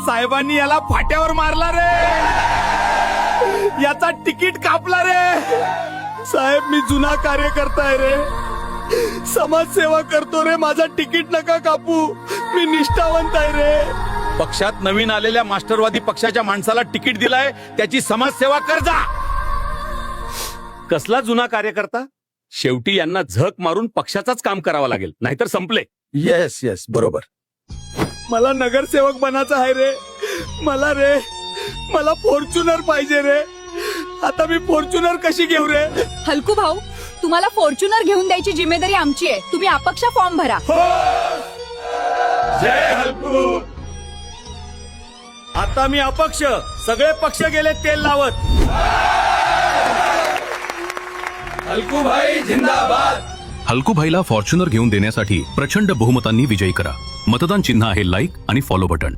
साहेबांनी याला फाट्यावर मारला रे, याचा तिकीट कापला रे. साहेब मी जुना कार्यकर्ता आहे रे, समाजसेवा करतो रे, माझा तिकीट नका कापू, मी निष्ठावंत आहे रे. पक्षात नवीन आलेल्या मास्टरवादी पक्षाच्या माणसाला तिकीट दिलाय, त्याची समाजसेवा कर जा. कसला जुना कार्यकर्ता? शेवटी यांना झक मारून पक्षाचाच काम करावं लागेल, नाहीतर संपले. येस येस बरोबर. मला नगरसेवक बनायचं आहे रे, मला फॉर्च्युनर पाहिजे रे. आता मी फॉर्च्युनर कशी घेऊ रे? हलकू भाऊ, तुम्हाला फॉर्च्युनर घेऊन द्यायची जिम्मेदारी आमची आहे. तुम्ही अपक्ष फॉर्म भरा. जय हलकू. आता मी अपक्ष, सगळे पक्ष गेले तेल लावत. हलकूभाई जिंदाबाद. हलकूभाईला फॉर्च्युनर घेऊन देण्यासाठी प्रचंड बहुमतांनी विजयी करा. मतदान चिन्ह आहे लाईक आणि फॉलो बटन.